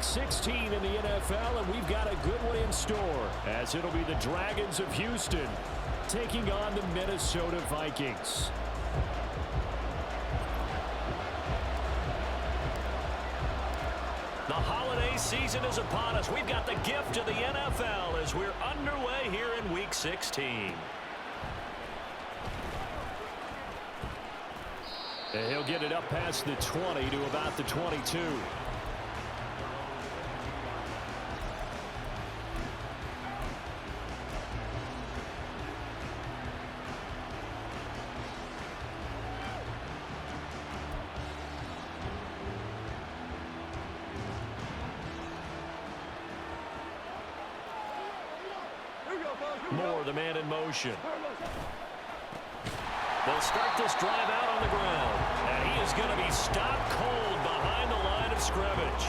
Week 16 in the NFL, and we've got a good one in store, as it'll be the Dragons of Houston taking on the Minnesota Vikings. The holiday season is upon us. We've got the gift of the NFL as we're underway here in Week 16. And he'll get it up past the 20 to about the 22. Moore, the man in motion. They'll start this drive out on the ground. And he is going to be stopped cold behind the line of scrimmage.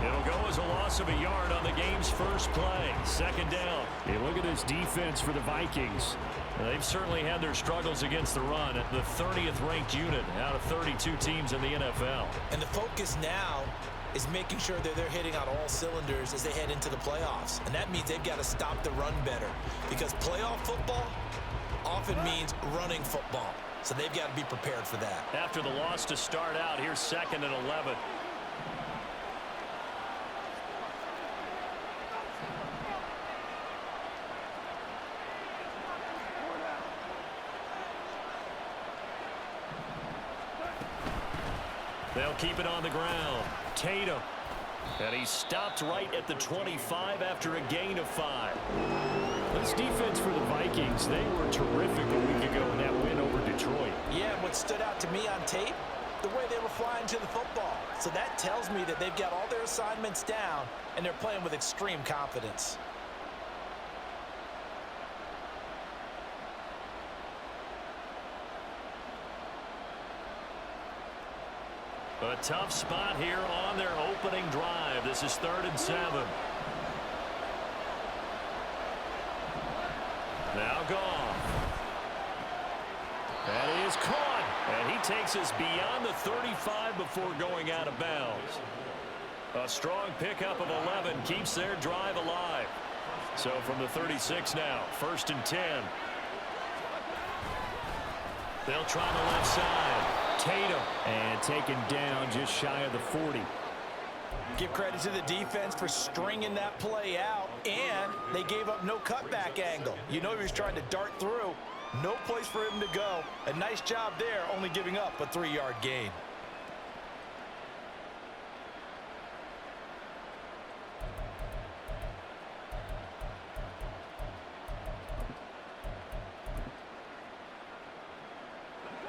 It'll go as a loss of a yard on the game's first play. Second down. Hey, look at this defense for the Vikings. They've certainly had their struggles against the run. The 30th ranked unit out of 32 teams in the NFL. And the focus now is making sure that they're hitting on all cylinders as they head into the playoffs. And that means they've got to stop the run better, because playoff football often means running football. So they've got to be prepared for that. After the loss to start out, here's 2nd and 11. They'll keep it on the ground. Tatum. And he's stopped right at the 25 after a gain of 5. This defense for the Vikings, they were terrific a week ago in that win over Detroit. Yeah, and what stood out to me on tape, the way they were flying to the football. So that tells me that they've got all their assignments down, and they're playing with extreme confidence. A tough spot here on their opening drive. This is 3rd and 7. Now Goff. That is caught. And he takes us beyond the 35 before going out of bounds. A strong pickup of 11 keeps their drive alive. So from the 36 now, 1st and 10. They'll try the left side. Tatum. And taken down just shy of the 40. Give credit to the defense for stringing that play out, and they gave up no cutback angle. You know he was trying to dart through. No place for him to go. A nice job there, only giving up a 3-yard gain.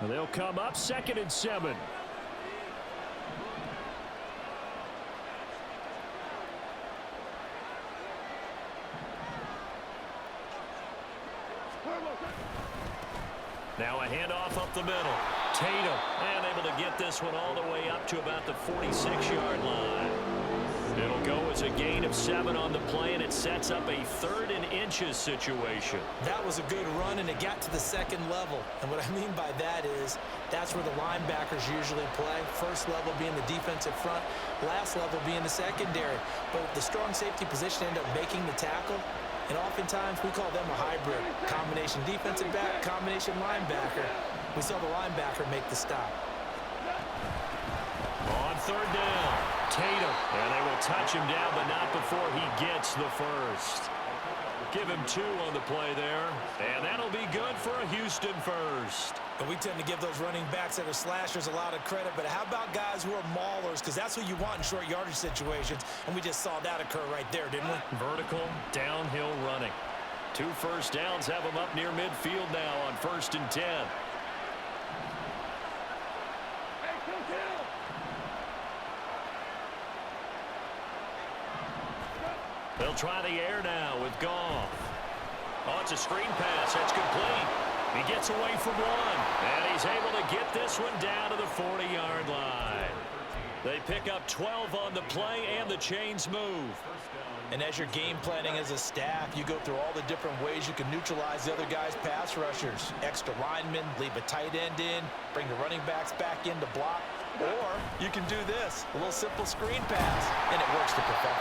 They'll come up 2nd and 7. Now a handoff up the middle. Tatum, and able to get this one all the way up to about the 46-yard line. It'll go as a gain of 7 on the play, and it sets up a 3rd and inches situation. That was a good run, and it got to the 2nd level. And what I mean by that is that's where the linebackers usually play. First level being the defensive front, last level being the secondary. But the strong safety position ended up making the tackle. And oftentimes we call them a hybrid. Combination defensive back, combination linebacker. We saw the linebacker make the stop. On 3rd down, Tatum. And they will touch him down, but not before he gets the first. Give him 2 on the play there. And that'll be good for a Houston first. And we tend to give those running backs that are slashers a lot of credit, but how about guys who are maulers? Because that's who you want in short yardage situations, and we just saw that occur right there, didn't we? Vertical, downhill running. 2 first downs have them up near midfield now on 1st and 10. They'll try the air now with Goff. Oh, it's a screen pass. That's complete. He gets away from 1. And he's able to get this one down to the 40-yard line. They pick up 12 on the play, and the chains move. And as you're game planning as a staff, you go through all the different ways you can neutralize the other guy's pass rushers. Extra linemen, leave a tight end in, bring the running backs back in to block. Or you can do this, a little simple screen pass, and it works to perfection.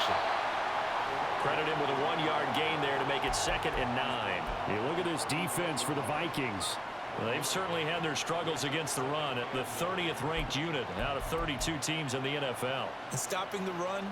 Credit him with a 1-yard gain there to make it 2nd and 9. You look at this defense for the Vikings. Well, they've certainly had their struggles against the run at the 30th ranked unit out of 32 teams in the NFL. And stopping the run,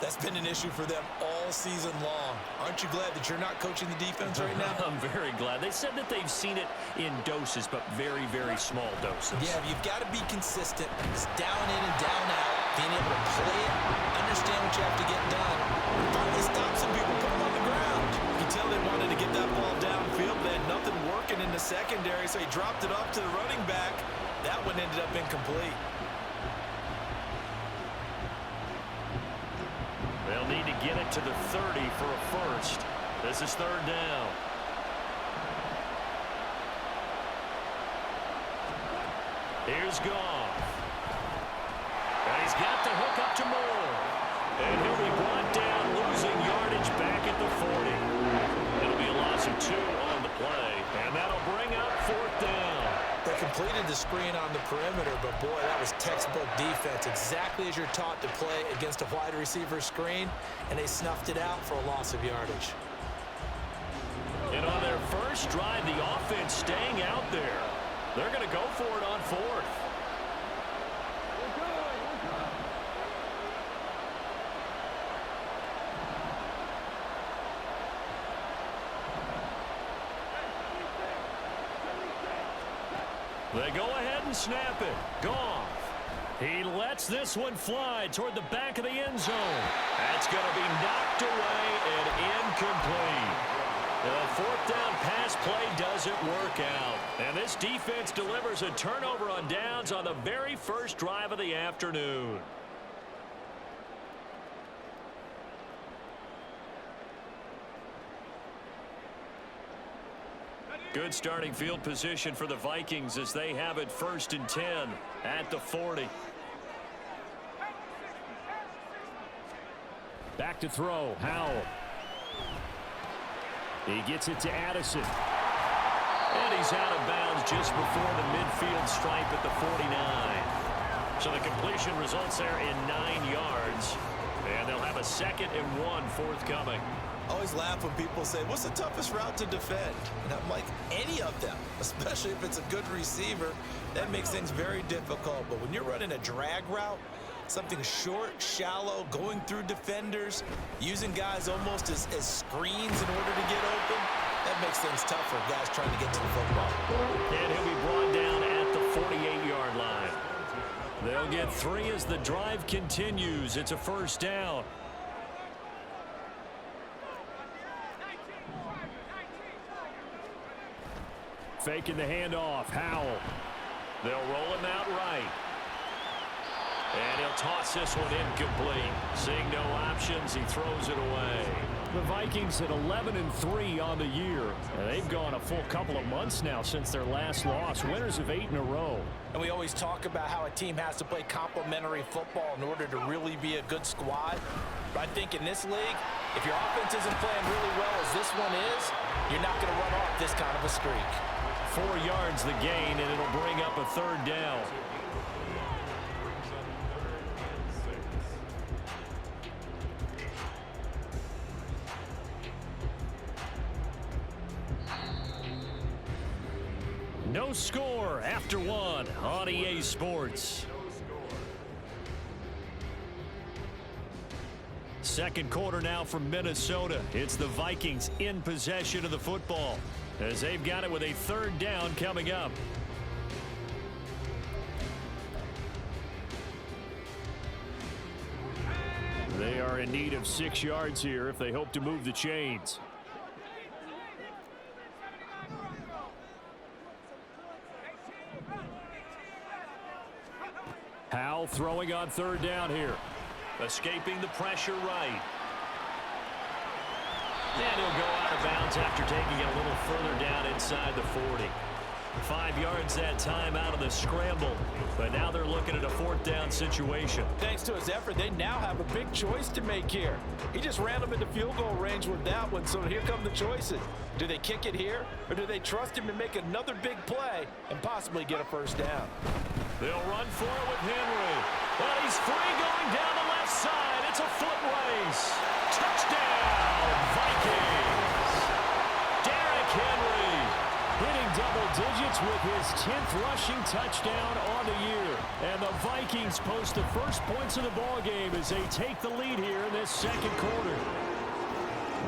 that's been an issue for them all season long. Aren't you glad that you're not coaching the defense right now? I'm very glad. They said that they've seen it in doses, but very, very small doses. Yeah, you've got to be consistent. It's down in and down out. Being able to play it, understand what you have to get done, and finally stop some people, put them on the ground. You can tell they wanted to get that ball downfield. They had nothing working in the secondary, so he dropped it off to the running back. That one ended up incomplete. They'll need to get it to the 30 for a first. This is 3rd down. Here's Goff. And he's got the hook up to Moore. And he'll be brought down, losing yardage back at the 40. It'll be a loss of 2 on the play. And that'll bring up 4th down. They completed the screen on the perimeter, but boy, that was textbook defense. Exactly as you're taught to play against a wide receiver screen, and they snuffed it out for a loss of yardage. And on their first drive, the offense staying out there. They're going to go for it on 4th. They go ahead and snap it. Goff. He lets this one fly toward the back of the end zone. That's going to be knocked away and incomplete. The 4th down pass play doesn't work out. And this defense delivers a turnover on downs on the very first drive of the afternoon. Good starting field position for the Vikings as they have it 1st and 10 at the 40. Back to throw. Howell. He gets it to Addison. And he's out of bounds just before the midfield stripe at the 49. So the completion results there in 9 yards. And they'll have a 2nd and 1 forthcoming. I always laugh when people say, what's the toughest route to defend? And I'm like, any of them, especially if it's a good receiver. That makes things very difficult. But when you're running a drag route, something short, shallow, going through defenders, using guys almost as screens in order to get open, that makes things tough for guys trying to get to the football. And he'll be brought down at the 48-yard line. They'll get 3 as the drive continues. It's a 1st down. Faking the handoff. Howell. They'll roll him out right. And he'll toss this one incomplete. Seeing no options, he throws it away. The Vikings at 11-3 on the year. And they've gone a full couple of months now since their last loss. Winners of 8 in a row. And we always talk about how a team has to play complementary football in order to really be a good squad. But I think in this league, if your offense isn't playing really well as this one is, you're not going to run off this kind of a streak. 4 yards the gain, and it'll bring up a 3rd down. No score after 1 on EA Sports. Second quarter now from Minnesota. It's the Vikings in possession of the football as they've got it with a 3rd down coming up. They are in need of 6 yards here if they hope to move the chains. Howell throwing on 3rd down here. Escaping the pressure right. And he'll go out of bounds after taking it a little further down inside the 40. 5 yards that time out of the scramble. But now they're looking at a 4th down situation. Thanks to his effort, they now have a big choice to make here. He just ran them into field goal range with that one, so here come the choices. Do they kick it here, or do they trust him to make another big play and possibly get a 1st down? They'll run for it with Henry. But he's free going down the left side. It's a foot race. Touchdown, Vikings. Derrick Henry hitting double digits with his 10th rushing touchdown on the year. And the Vikings post the first points of the ballgame as they take the lead here in this second quarter.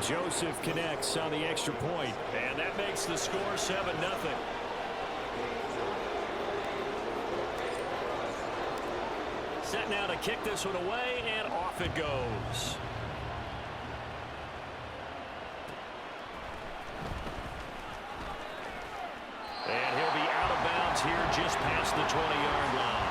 Joseph connects on the extra point. And that makes the score 7-0. Set now to kick this one away, and off it goes. And he'll be out of bounds here just past the 20-yard line.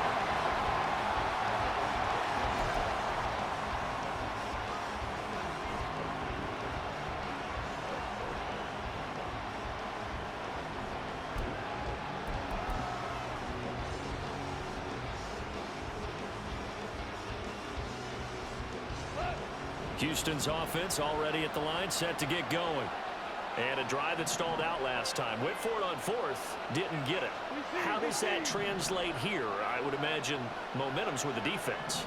Houston's offense already at the line, set to get going. And a drive that stalled out last time. Went for it on fourth, didn't get it. How does that translate here? I would imagine momentum's with the defense.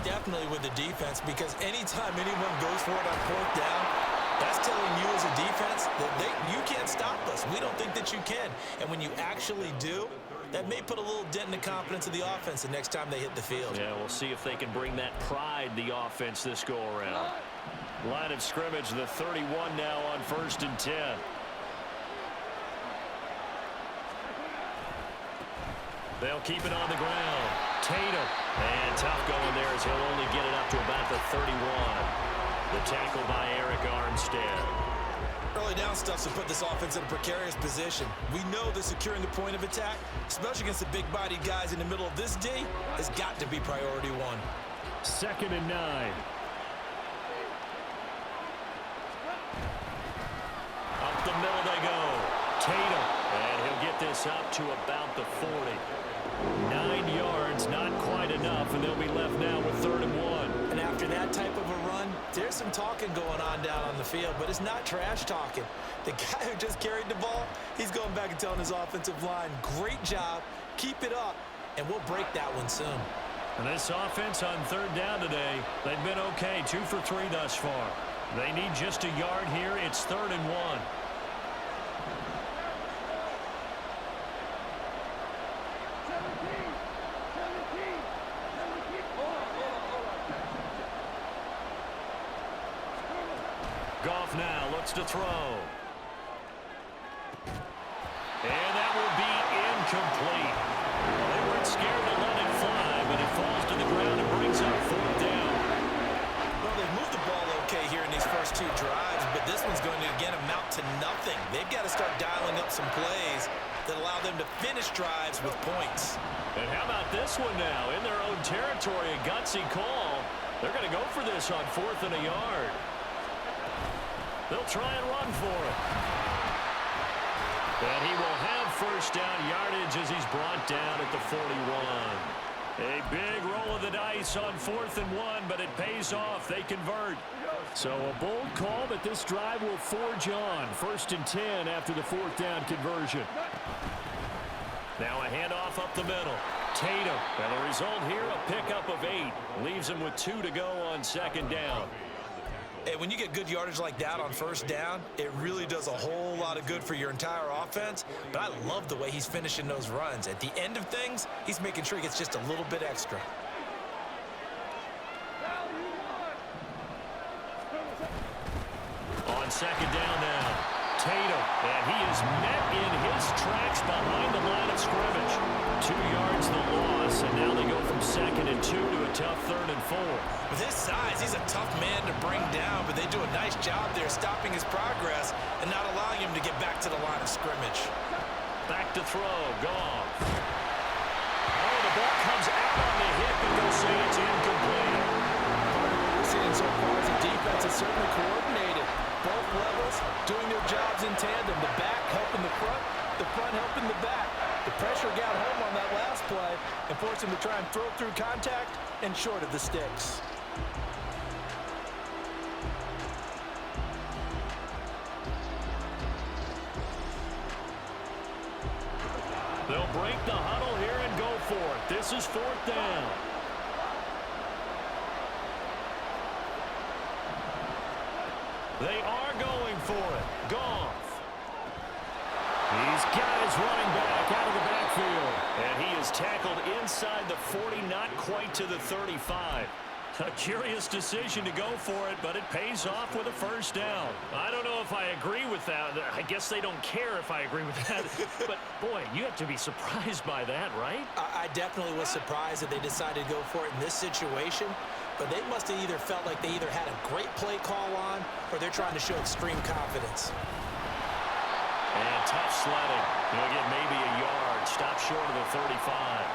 Definitely with the defense, because anytime anyone goes for it on fourth down, that's telling you as a defense that you can't stop us. We don't think that you can. And when you actually do, that may put a little dent in the confidence of the offense the next time they hit the field. Yeah, we'll see if they can bring that pride, the offense, this go-around. Line of scrimmage, the 31 now on 1st and 10. They'll keep it on the ground. Tatum. And tough going there as he'll only get it up to about the 31. The tackle by Eric Armstead. Early down stuff to put this offense in a precarious position. We know that securing the point of attack, especially against the big-bodied guys in the middle of this D, has got to be priority one. 2nd and 9. Up the middle they go. Tatum. And he'll get this up to about the 40. 9 yards, not quite enough, and they'll be left now with 3rd and 1. And after that type of a run, there's some talking going on down on the field, but it's not trash talking. The guy who just carried the ball, he's going back and telling his offensive line, great job, keep it up, and we'll break that one soon. And this offense on 3rd down today, they've been okay, 2 for 3 thus far. They need just a yard here. It's 3rd and 1. Goff now looks to throw. And that will be incomplete. Well, they weren't scared to let it fly, but it falls to the ground and brings up 4th down. Well, they've moved the ball okay here in these first 2 drives, but this one's going to, again, amount to nothing. They've got to start dialing up some plays that allow them to finish drives with points. And how about this one now? In their own territory, a gutsy call. They're going to go for this on 4th and a yard. They'll try and run for it. And he will have 1st down yardage as he's brought down at the 41. A big roll of the dice on 4th and 1, but it pays off. They convert. So a bold call, but this drive will forge on. 1st and 10 after the 4th down conversion. Now a handoff up the middle. Tatum. And the result here, a pickup of 8. Leaves him with 2 to go on 2nd down. Hey, when you get good yardage like that on 1st down, it really does a whole lot of good for your entire offense. But I love the way he's finishing those runs. At the end of things, he's making sure he gets just a little bit extra. On 2nd down now, Tatum. And he is met in his tracks behind the line of scrimmage. 2 yards the loss, and now they go from 2nd and 2 to a tough 3rd and 4. With his size, he's a tough man to bring down, but they do a nice job there stopping his progress and not allowing him to get back to the line of scrimmage. Back to throw, Goff. Oh, the ball comes out on the hit, but they'll say it's incomplete. Part of what we're seeing so far is the defense is certainly coordinated. Both levels doing their jobs in tandem. The back helping the front helping the back. The pressure got home on that last play and forced him to try and throw through contact and short of the sticks. They'll break the huddle here and go for it. This is 4th down. They are going for it. Goff. He's got his running back out of the backfield. And he is tackled inside the 40, not quite to the 35. A curious decision to go for it, but it pays off with a first down. I don't know if I agree with that. I guess they don't care if I agree with that. But, boy, you have to be surprised by that, right? I definitely was surprised that they decided to go for it in this situation. But they must have either felt like they either had a great play call on or they're trying to show extreme confidence. And tough sledding. He'll get maybe a yard. Stop short of the 35.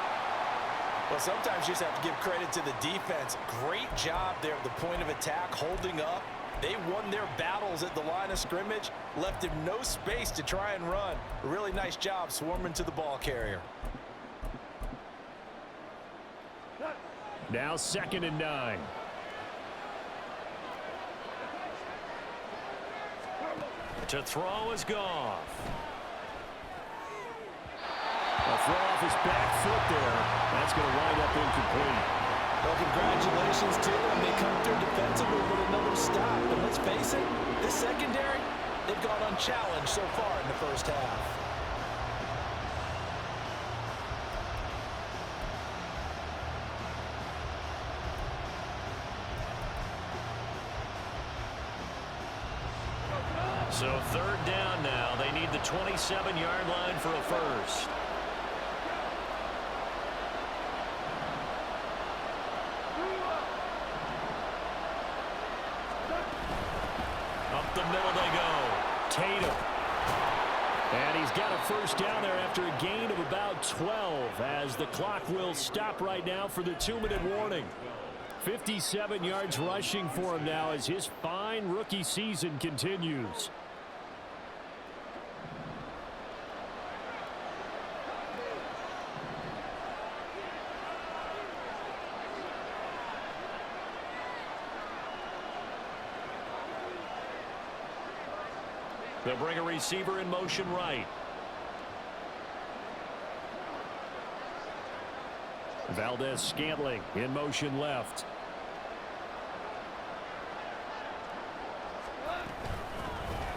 Well, sometimes you just have to give credit to the defense. Great job there at the point of attack, holding up. They won their battles at the line of scrimmage, left him no space to try and run. A really nice job swarming to the ball carrier. Now 2nd and 9. To throw is Goff. A throw off his back foot there. That's going to wind up incomplete. Well, congratulations to them. They come through defensively with another stop. But let's face it, this secondary, they've gone unchallenged so far in the first half. So 3rd down now. They need the 27-yard line for a first. Up the middle they go. Tatum. And he's got a first down there after a gain of about 12 as the clock will stop right now for the 2-minute warning. 57 yards rushing for him now as his fine rookie season continues. They'll bring a receiver in motion right. Valdez-Scantling in motion left.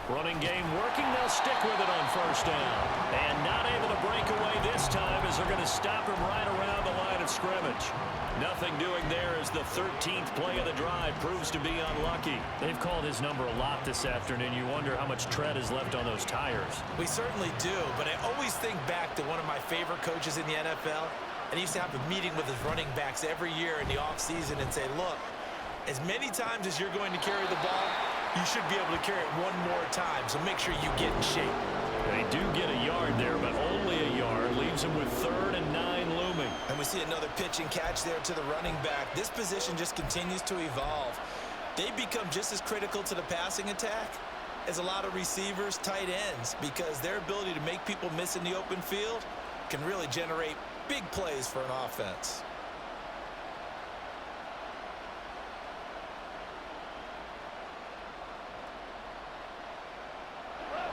Running game working. They'll stick with it on first down. And not able to break away this time as they're going to stop him right around the line of scrimmage. Nothing doing there as the 13th play of the drive proves to be unlucky. They've called his number a lot this afternoon. You wonder how much tread is left on those tires. We certainly do, but I always think back to one of my favorite coaches in the NFL. And he used to have a meeting with his running backs every year in the offseason and say, look, as many times as you're going to carry the ball, you should be able to carry it one more time, so make sure you get in shape. They do get a yard there, but only a yard. Leaves them with 3rd and 9 looming. And we see another pitch and catch there to the running back. This position just continues to evolve. They become just as critical to the passing attack as a lot of receivers, tight ends, because their ability to make people miss in the open field can really generate big plays for an offense.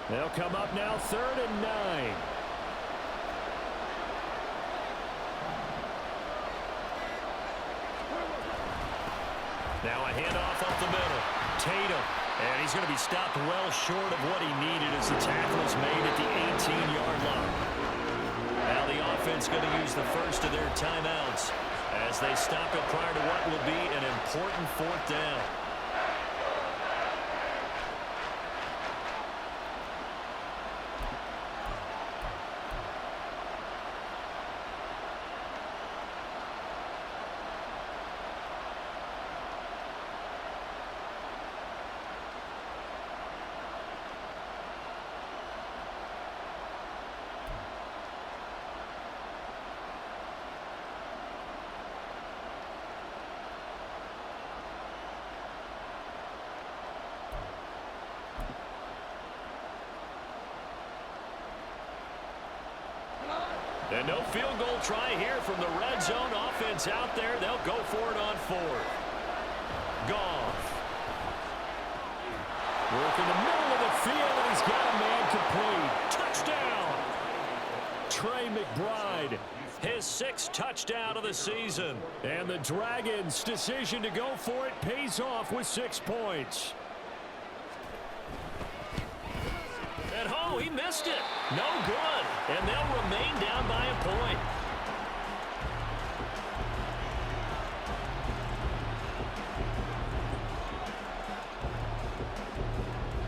They'll come up now 3rd and 9. Now a handoff up the middle. Tatum. And he's going to be stopped well short of what he needed as the tackle is made at the 18-yard line. Now the offense going to use the first of their timeouts as they stop it prior to what will be an important 4th down. And no field goal try here from the red zone offense out there. They'll go for it on 4th. Goff. Work in the middle of the field, and he's got a man complete. Touchdown! Trey McBride. His 6th touchdown of the season. And the Dragons' decision to go for it pays off with 6 points. Oh, he missed it. No good. And they'll remain down by a point.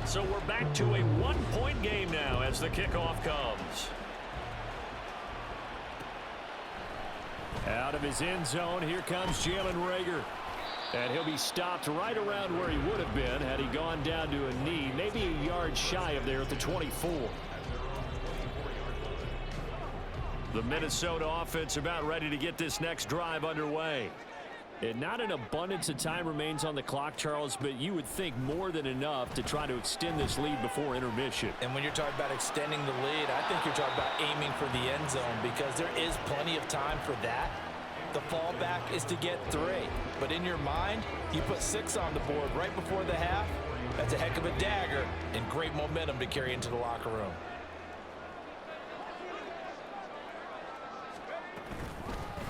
So we're back to a one-point game now as the kickoff comes. Out of his end zone, here comes Jalen Reagor. And he'll be stopped right around where he would have been had he gone down to a knee, maybe a yard shy of there at the 24. The Minnesota offense about ready to get this next drive underway. And not an abundance of time remains on the clock, Charles, but you would think more than enough to try to extend this lead before intermission. And when you're talking about extending the lead, I think you're talking about aiming for the end zone because there is plenty of time for that. The fallback is to get 3. But in your mind, you put 6 on the board right before the half. That's a heck of a dagger and great momentum to carry into the locker room.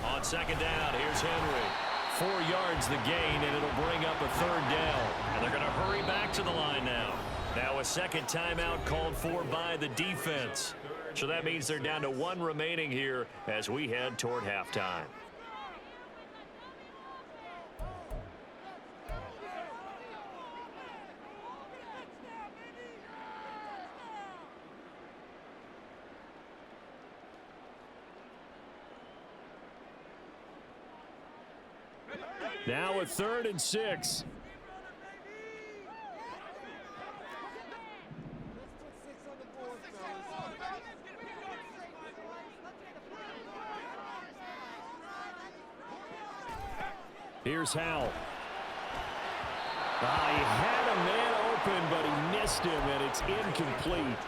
On second down, here's Henry. 4 yards the gain, and it'll bring up a third down. And they're going to hurry back to the line now. Now a second timeout called for by the defense. So that means they're down to 1 remaining here as we head toward halftime. Now a 3rd and 6. Here's Howell. He had a man open, but he missed him, and it's incomplete.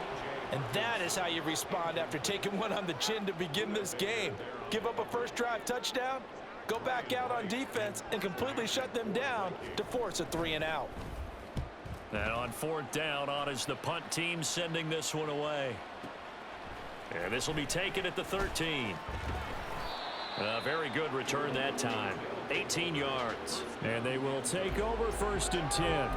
And that is how you respond after taking one on the chin to begin this game. Give up a first drive touchdown, go back out on defense, and completely shut them down to force a 3-and-out. And on 4th down, on is the punt team sending this one away. And this will be taken at the 13. A very good return that time. 18 yards. And they will take over 1st and 10.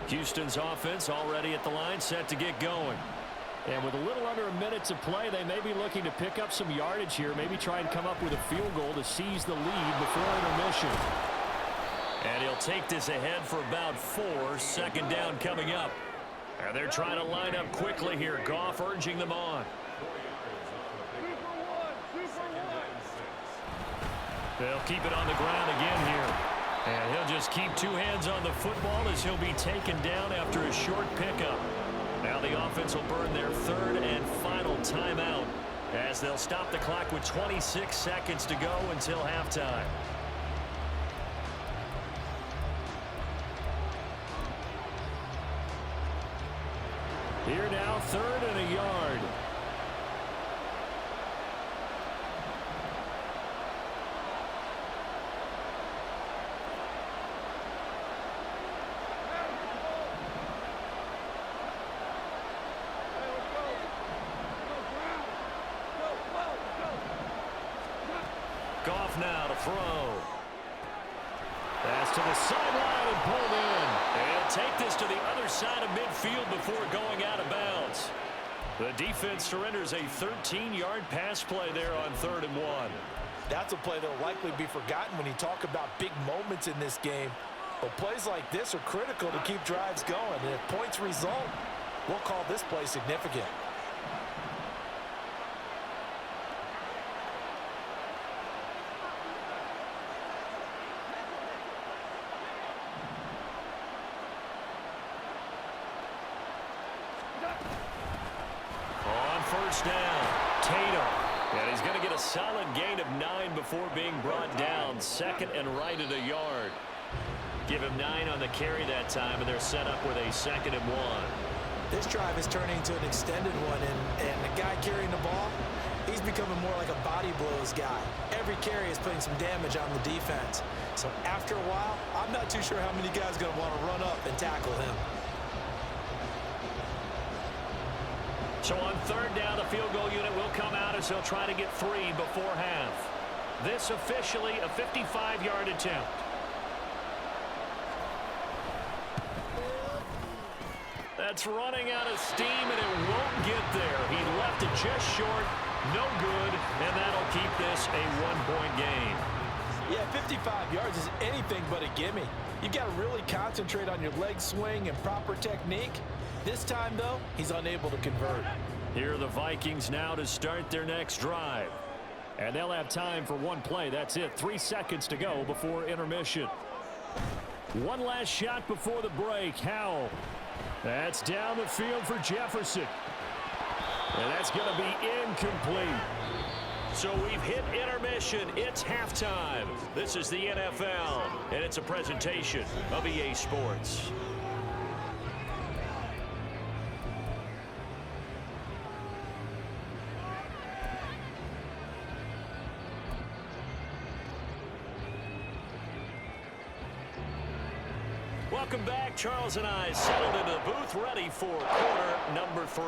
Houston's offense already at the line, set to get going. And with a little under a minute to play, they may be looking to pick up some yardage here, maybe try and come up with a field goal to seize the lead before intermission. And he'll take this ahead for about 4. 2nd down coming up. And they're trying to line up quickly here. Goff urging them on. They'll keep it on the ground again here. And he'll just keep 2 hands on the football as he'll be taken down after a short pickup. Now the offense will burn their 3rd and final timeout as they'll stop the clock with 26 seconds to go until halftime. Here now, 3rd and a yard. Goff now to throw. Pass to the sideline and pulled in. And take this to the other side of midfield before going out of bounds. The defense surrenders a 13-yard pass play there on 3rd and 1. That's a play that will likely be forgotten when you talk about big moments in this game. But plays like this are critical to keep drives going. And if points result, we'll call this play significant. Down. Tatum. And he's going to get a solid gain of 9 before being brought down. 2nd and right at a yard. Give him 9 on the carry that time, and they're set up with a 2nd and 1. This drive is turning into an extended one, and the guy carrying the ball, he's becoming more like a body blows guy. Every carry is putting some damage on the defense. So after a while, I'm not too sure how many guys are going to want to run up and tackle him. So on 3rd down, the field goal unit will come out as they'll try to get 3 before half. This officially a 55-yard attempt. It's running out of steam, and it won't get there. He left it just short. No good, and that'll keep this a one-point game. Yeah, 55 yards is anything but a gimme. You've got to really concentrate on your leg swing and proper technique. This time, though, he's unable to convert. Here are the Vikings now to start their next drive. And they'll have time for one play. That's it. 3 seconds to go before intermission. One last shot before the break. Howell. That's down the field for Jefferson. And that's going to be incomplete. So we've hit intermission. It's halftime. This is the NFL, and it's a presentation of EA Sports. Welcome back. Charles and I settled into the booth, ready for quarter number 3.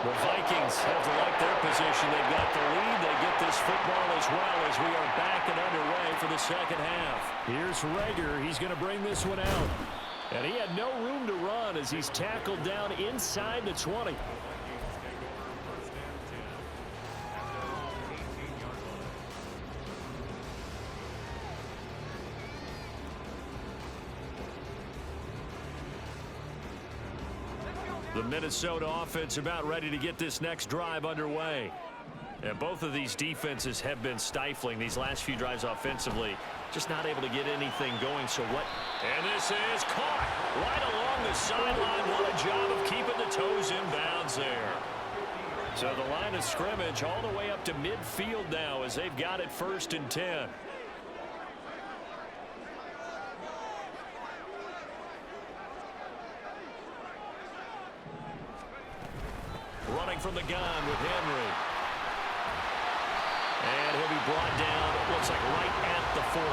The Vikings have to like their position. They've got the lead. They get this football as well as we are back and underway for the second half. Here's Rager. He's going to bring this one out. And he had no room to run as he's tackled down inside the 20. The Minnesota offense about ready to get this next drive underway. And both of these defenses have been stifling these last few drives offensively. Just not able to get anything going. So what? And this is caught right along the sideline. What a job of keeping the toes in bounds there. So the line of scrimmage all the way up to midfield now as they've got it 1st and 10. Running from the gun with Henry. And he'll be brought down, it looks like right at the 40.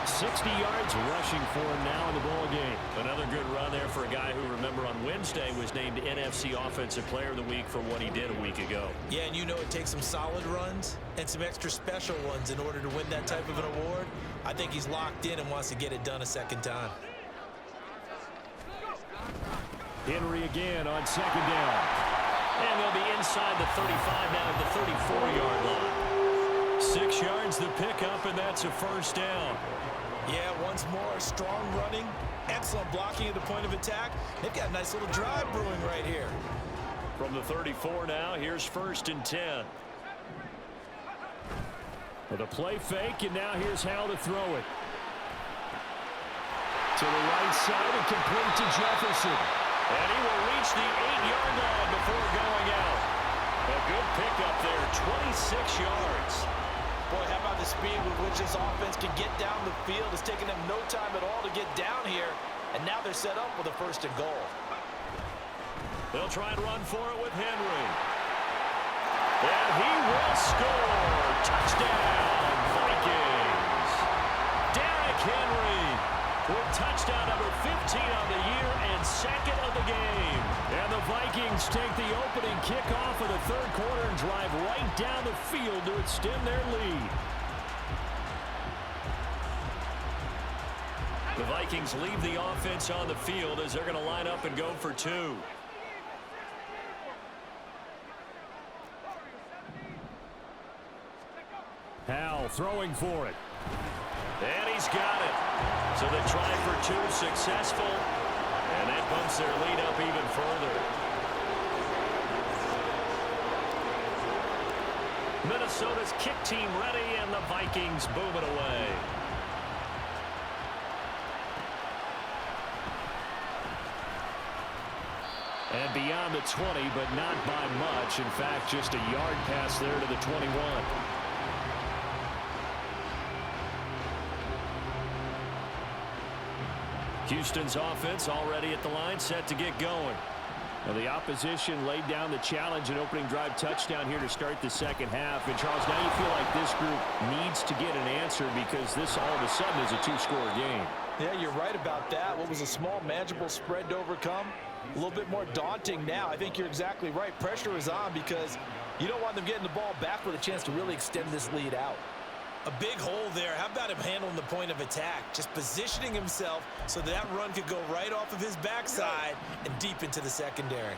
60 yards rushing for him now in the ball game. Another good run there for a guy who, remember, on Wednesday was named NFC Offensive Player of the Week for what he did a week ago. Yeah, and you know it takes some solid runs and some extra special ones in order to win that type of an award. I think he's locked in and wants to get it done a second time. Henry again on 2nd down. And they'll be inside the 35 now at the 34-yard line. 6 yards the pickup, and that's a 1st down. Yeah, once more, strong running, excellent blocking at the point of attack. They've got a nice little drive brewing right here. From the 34 now, here's 1st and 10. With a play fake, and now here's how to throw it. To the right side and complete to Jefferson. And he will reach the 8-yard line before going out. A good pickup there, 26 yards. Boy, how about the speed with which this offense can get down the field? It's taken them no time at all to get down here, and now they're set up with a 1st and goal. They'll try and run for it with Henry. And he will score. Touchdown, Vikings. Derrick Henry with touchdown number 15 on the year and 2nd of the game. And the Vikings take the opening kickoff of the 3rd quarter and drive right down the field to extend their lead. The Vikings leave the offense on the field as they're going to line up and go for 2. Howell throwing for it. And he's got it. So they try for 2, successful. And that bumps their lead up even further. Minnesota's kick team ready, and the Vikings boom it away. And beyond the 20, but not by much. In fact, just a yard pass there to the 21. Houston's offense already at the line, set to get going. Well, the opposition laid down the challenge and opening drive touchdown here to start the second half. And, Charles, now you feel like this group needs to get an answer because this all of a sudden is a two-score game. Yeah, you're right about that. What was a small, manageable spread to overcome? A little bit more daunting now. I think you're exactly right. Pressure is on because you don't want them getting the ball back with a chance to really extend this lead out. A big hole there. How about him handling the point of attack? Just positioning himself so that run could go right off of his backside and deep into the secondary.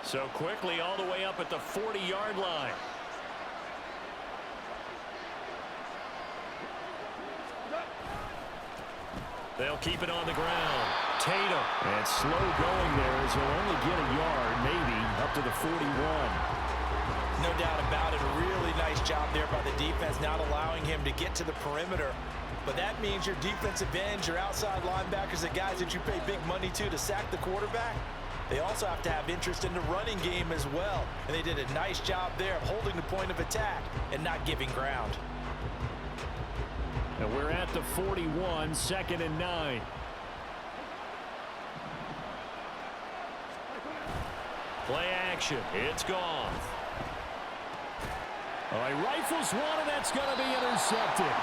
So quickly all the way up at the 40-yard line. They'll keep it on the ground. Tatum. And slow going there as he'll only get a yard, maybe, up to the 41. No doubt about it. A really nice job there by the defense, not allowing him to get to the perimeter. But that means your defensive ends, your outside linebackers, the guys that you pay big money to sack the quarterback, they also have to have interest in the running game as well. And they did a nice job there of holding the point of attack and not giving ground. And we're at the 41, 2nd and 9. Play action. It's gone. All right, rifles one, and that's going to be intercepted.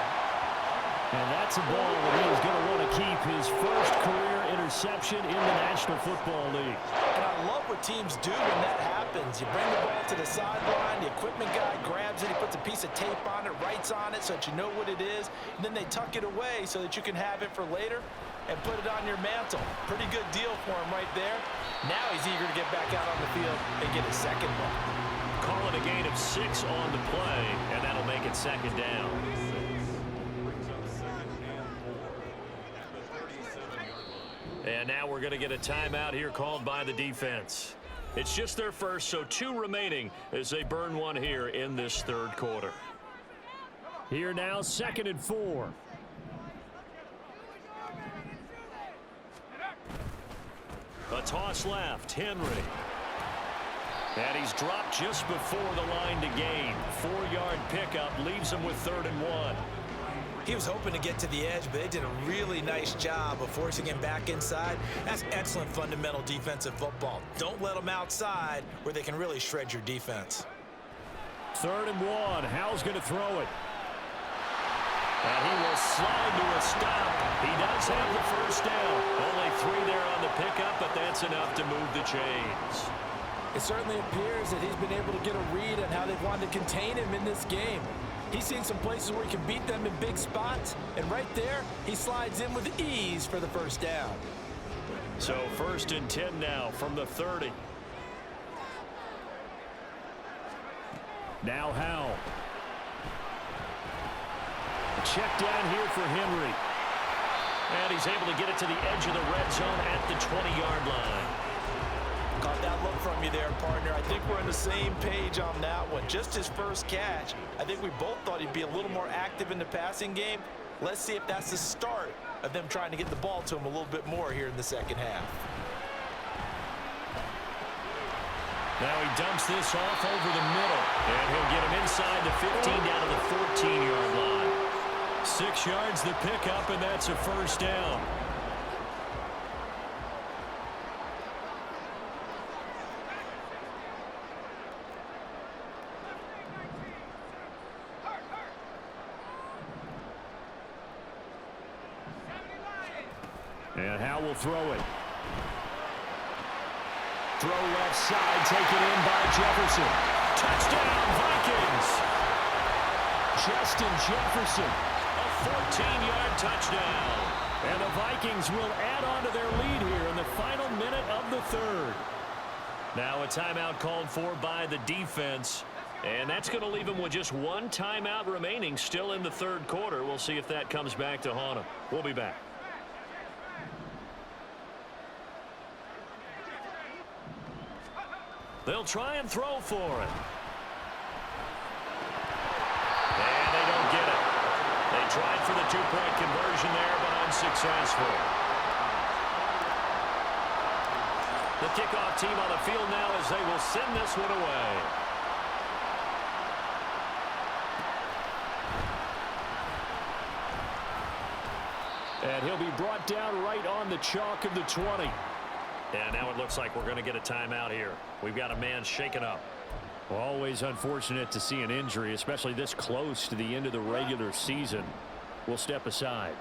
And that's a ball that he is going to want to keep, his first career interception in the National Football League. And I love what teams do when that happens. You bring the ball to the sideline, the equipment guy grabs it, he puts a piece of tape on it, writes on it so that you know what it is, and then they tuck it away so that you can have it for later and put it on your mantle. Pretty good deal for him right there. Now he's eager to get back out on the field and get his second one. Call it a gain of 6 on the play, and that'll make it 2nd down. And now we're going to get a timeout here called by the defense. It's just their first, so 2 remaining as they burn one here in this 3rd quarter. Here now, 2nd and 4. A toss left, Henry. And he's dropped just before the line to gain. 4-yard pickup leaves him with 3rd and 1. He was hoping to get to the edge, but they did a really nice job of forcing him back inside. That's excellent fundamental defensive football. Don't let them outside where they can really shred your defense. 3rd and 1. Howell's going to throw it. And he will slide to a stop. He does have the first down. Only 3 there on the pickup, but that's enough to move the chains. It certainly appears that he's been able to get a read on how they've wanted to contain him in this game. He's seen some places where he can beat them in big spots, and right there, he slides in with ease for the first down. So 1st and 10 now from the 30. Now Howell. Check down here for Henry. And he's able to get it to the edge of the red zone at the 20-yard line. Caught that look from you there, partner. I think we're on the same page on that one. Just his first catch. I think we both thought he'd be a little more active in the passing game. Let's see if that's the start of them trying to get the ball to him a little bit more here in the second half. Now he dumps this off over the middle. And he'll get him inside the 15 down to the 14-yard line. 6 yards the pickup, and that's a first down. And Howell will throw it. Throw left side, taken in by Jefferson. Touchdown, Vikings! Justin Jefferson. A 14-yard touchdown. And the Vikings will add on to their lead here in the final minute of the 3rd. Now a timeout called for by the defense. And that's going to leave them with just 1 timeout remaining still in the 3rd quarter. We'll see if that comes back to haunt them. We'll be back. They'll try and throw for it. And they don't get it. They tried for the 2-point conversion there, but unsuccessful. The kickoff team on the field now as they will send this one away. And he'll be brought down right on the chalk of the 20. And now it looks like we're going to get a timeout here. We've got a man shaken up. Well, always unfortunate to see an injury, especially this close to the end of the regular season. We'll step aside.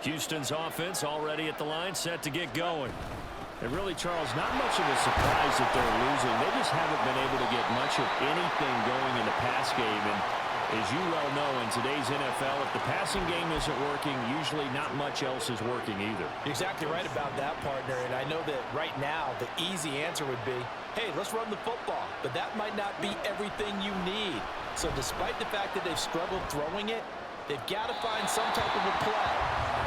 Houston's offense already at the line, set to get going. And really, Charles, not much of a surprise that they're losing. They just haven't been able to get much of anything going in the pass game. And as you well know, in today's NFL, if the passing game isn't working, usually not much else is working either. You're exactly right about that, partner. And I know that right now the easy answer would be, hey, let's run the football. But that might not be everything you need. So despite the fact that they've struggled throwing it, they've got to find some type of a play,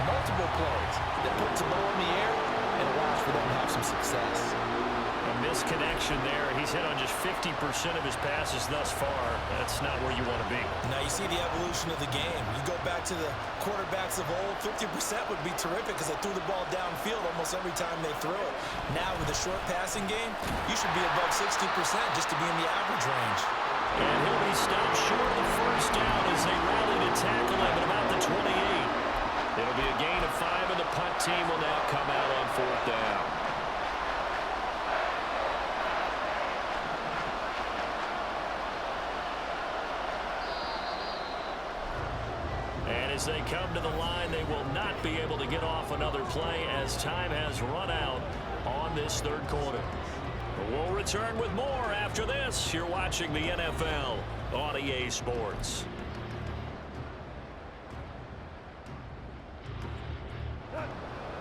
multiple plays, that puts the ball in the air and allows for them to have some success. A misconnection there. He's hit on just 50% of his passes thus far. That's not where you want to be. Now you see the evolution of the game. You go back to the quarterbacks of old, 50% would be terrific because they threw the ball downfield almost every time they threw it. Now with a short passing game, you should be above 60% just to be in the average range. And he'll be stopped short of the first down as they rally to tackle him at about the 28. It'll be a gain of 5, and the punt team will now come out on 4th down. And as they come to the line, they will not be able to get off another play as time has run out on this third quarter. We'll return with more after this. You're watching the NFL on EA Sports.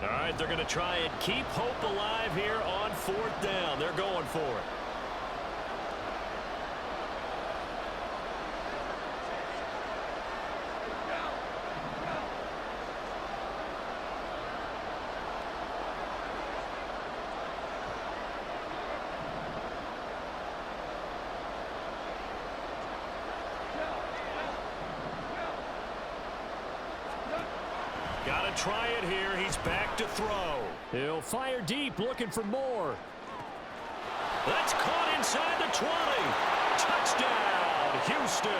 All right, they're going to try and keep hope alive here on 4th down. They're going for it. Got to try it here. He's back to throw. He'll fire deep, looking for more. That's caught inside the 20. Touchdown, Houston.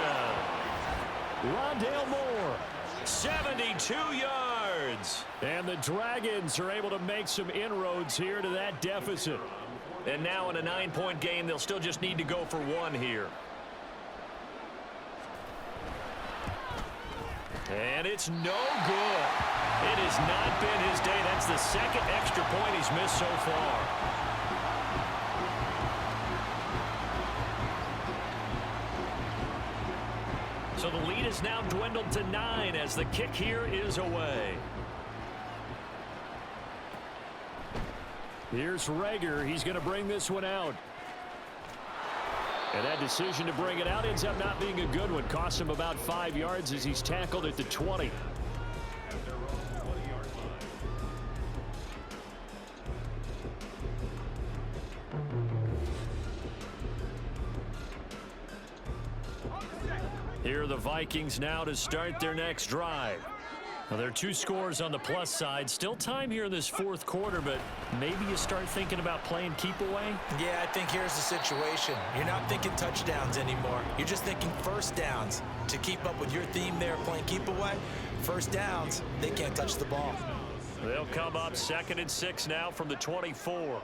Rondale Moore. 72 yards. And the Dragons are able to make some inroads here to that deficit. And now in a 9-point game, they'll still just need to go for 1 here. And it's no good. It has not been his day. That's the second extra point he's missed so far. So the lead is now dwindled to 9 as the kick here is away. Here's Rager. He's going to bring this one out. And that decision to bring it out ends up not being a good one. Costs him about 5 yards as he's tackled at the 20. Here are the Vikings now to start their next drive. Now, there are 2 scores on the plus side. Still time here in this 4th quarter, but maybe you start thinking about playing keep away? Yeah, I think here's the situation. You're not thinking touchdowns anymore. You're just thinking first downs. To keep up with your theme there, playing keep away, first downs, they can't touch the ball. They'll come up 2nd and 6 now from the 24.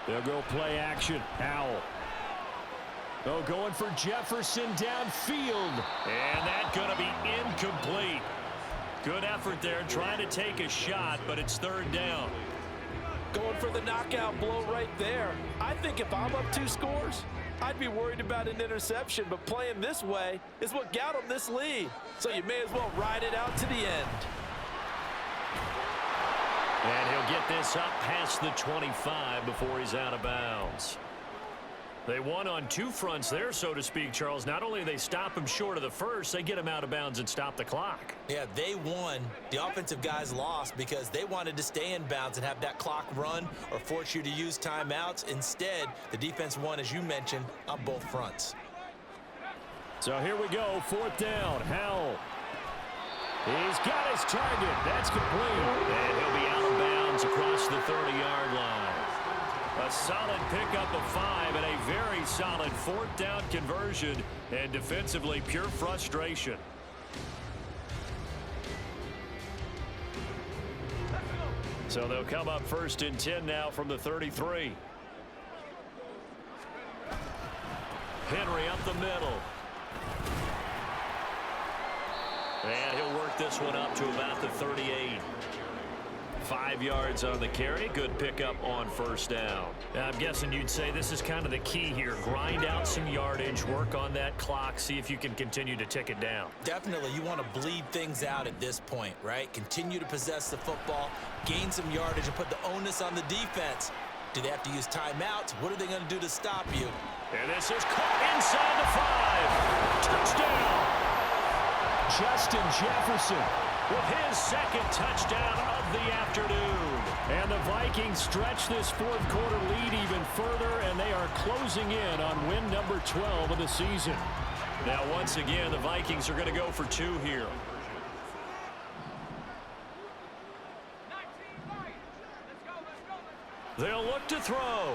They'll go play action. Howell. Oh, going for Jefferson downfield. And that's going to be incomplete. Good effort there trying to take a shot, but it's 3rd down. Going for the knockout blow right there. I think if I'm up 2 scores, I'd be worried about an interception, but playing this way is what got him this lead. So you may as well ride it out to the end. And he'll get this up past the 25 before he's out of bounds. They won on 2 fronts there, so to speak, Charles. Not only do they stop him short of the first, they get him out of bounds and stop the clock. Yeah, they won. The offensive guys lost because they wanted to stay in bounds and have that clock run or force you to use timeouts. Instead, the defense won, as you mentioned, on both fronts. So here we go, 4th down. Howell. He's got his target. That's complete. And he'll be out of bounds across the 30-yard line. A solid pickup of 5 and a very solid 4th down conversion, and defensively pure So they'll come up 1st and 10 now from the 33. Henry up the middle. And he'll work this one up to about the 38. 5 yards on the carry. Good pickup on 1st down. Now, I'm guessing you'd say this is kind of the key here. Grind out some yardage, work on that clock, see if you can continue to tick it down. Definitely, you want to bleed things out at this point, right? Continue to possess the football, gain some yardage, and put the onus on the defense. Do they have to use timeouts? What are they going to do to stop you? And this is caught inside the 5. Touchdown! Justin Jefferson with his 2nd touchdown of the afternoon. And the Vikings stretch this 4th quarter lead even further, and they are closing in on win number 12 of the season. Now, once again, the Vikings are going to go for 2 here. They'll look to throw.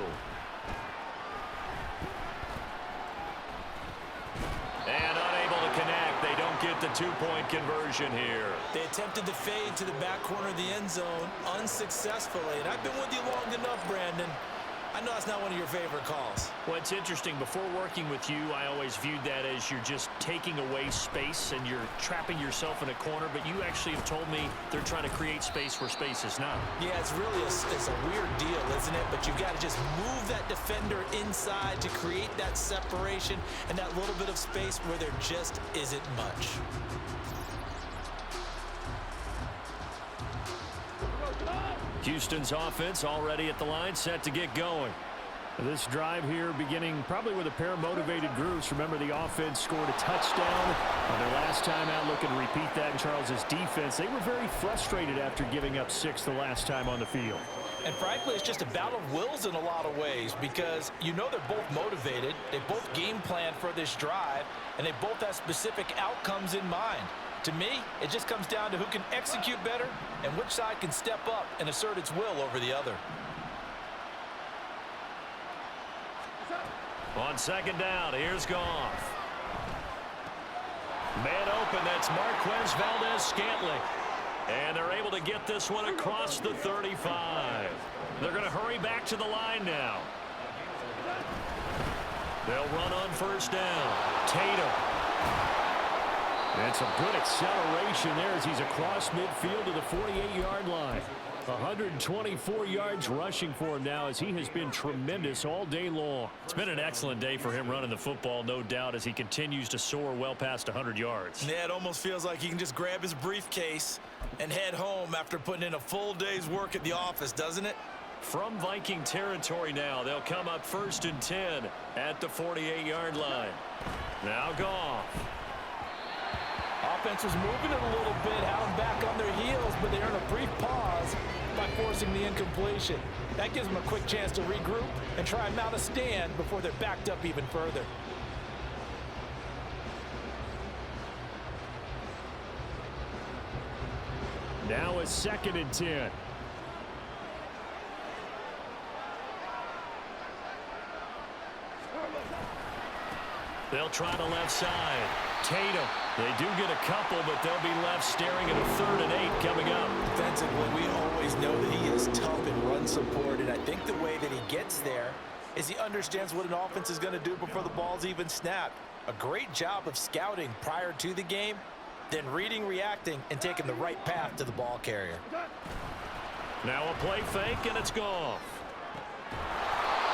And unable to connect. They don't get the 2-point conversion here. They attempted to fade to the back corner of the end zone unsuccessfully. And I've been with you long enough, Brandon. I know that's not one of your favorite calls. Well, it's interesting. Before working with you, I always viewed that as you're just taking away space and you're trapping yourself in a corner. But you actually have told me they're trying to create space where space is not. Yeah, it's really it's a weird deal, isn't it? But you've got to just move that defender inside to create that separation and that little bit of space where there just isn't much. Houston's offense already at the line, set to get going. This drive here beginning probably with a pair of motivated groups. Remember, the offense scored a touchdown on their last time out. Looking to repeat that in Charles's defense. They were very frustrated after giving up 6 the last time on the field. And frankly, it's just a battle of wills in a lot of ways because you know they're both motivated. They both game planned for this drive, and they both have specific outcomes in mind. To me, it just comes down to who can execute better and which side can step up and assert its will over the other. On 2nd down, here's Goff. Man open, that's Marquez Valdez-Scantling. And they're able to get this one across the 35. They're going to hurry back to the line now. They'll run on 1st down. Tatum. And some good acceleration there as he's across midfield to the 48-yard line. 124 yards rushing for him now as he has been tremendous all day long. It's been an excellent day for him running the football, no doubt, as he continues to soar well past 100 yards. Yeah, it almost feels like he can just grab his briefcase and head home after putting in a full day's work at the office, doesn't it? From Viking territory now, they'll come up 1st and 10 at the 48-yard line. Now Goff. Offense was moving it a little bit, had them back on their heels, but they earned a brief pause by forcing the incompletion. That gives them a quick chance to regroup and try and mount a stand before they're backed up even further. Now a 2nd and 10. They'll try the left side. Tatum. They do get a couple, but they'll be left staring at a 3rd and 8 coming up. Defensively, we always know that he is tough in run support, and I think the way that he gets there is he understands what an offense is going to do before the ball's even snapped. A great job of scouting prior to the game, then reading, reacting, and taking the right path to the ball carrier. Now a play fake, and it's Goff.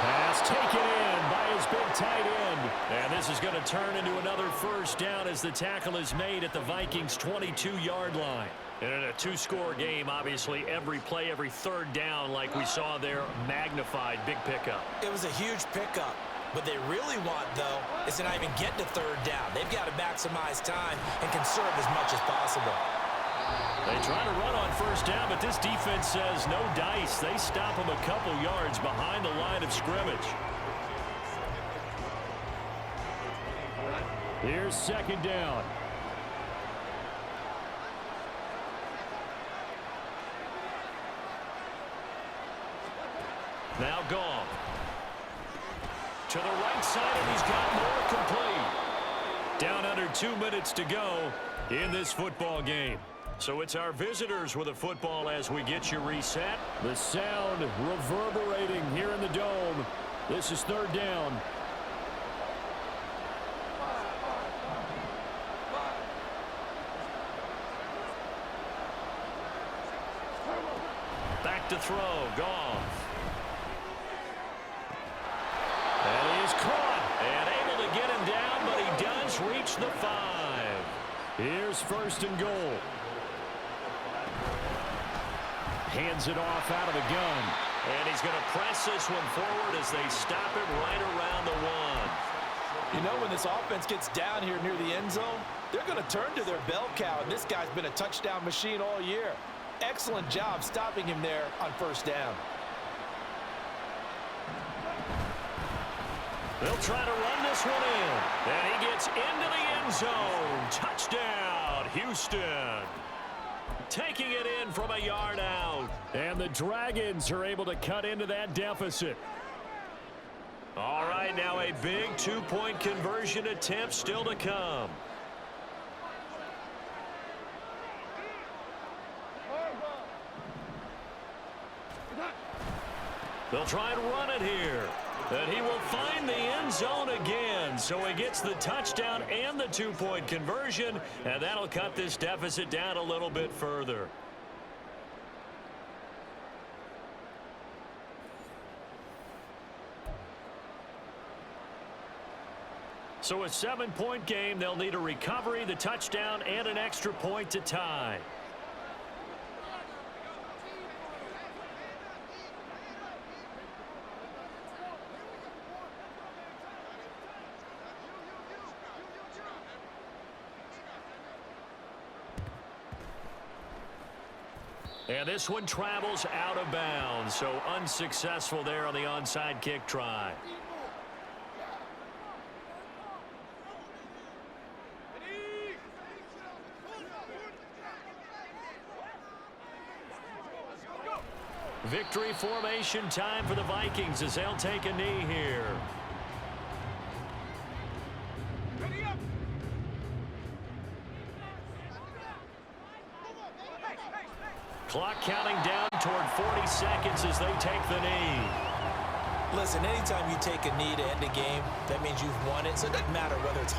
Pass taken in by his big tight end. And this is going to turn into another 1st down as the tackle is made at the Vikings' 22-yard line. And in a 2-score game, obviously, every play, every 3rd down, like we saw there, magnified, big pickup. It was a huge pickup. What they really want, though, is to not even get to 3rd down. They've got to maximize time and conserve as much as possible. They try to run on 1st down, but this defense says no dice. They stop them a couple yards behind the line of scrimmage. Here's 2nd down. Now Goff. To the right side, and he's got more complete. Down under 2 minutes to go in this football game. So it's our visitors with a football as we get you reset. The sound reverberating here in the dome. This is third down. Back to throw. Goff. And he is caught. And able to get him down, but he does reach the 5. Here's first and goal. Hands it off out of the gun. And he's going to press this one forward as they stop him right around the 1. You know, when this offense gets down here near the end zone, they're going to turn to their bell cow, and this guy's been a touchdown machine all year. Excellent job stopping him there on first down. They'll try to run this one in. And he gets into the end zone. Touchdown, Houston. Taking it in from a yard out. And the Dragons are able to cut into that deficit. All right, now a big 2-point conversion attempt still to come. They'll try and run it here. And he will find the end zone again. So he gets the touchdown and the 2-point conversion. And that'll cut this deficit down a little bit further. So a 7-point game. They'll need a recovery, the touchdown, and an extra point to tie. And this one travels out of bounds, so unsuccessful there on the onside kick try. Victory formation time for the Vikings as they'll take a knee here. Clock counting down toward 40 seconds as they take the knee. Listen, anytime you take a knee to end a game, that means you've won it. So it doesn't matter whether it's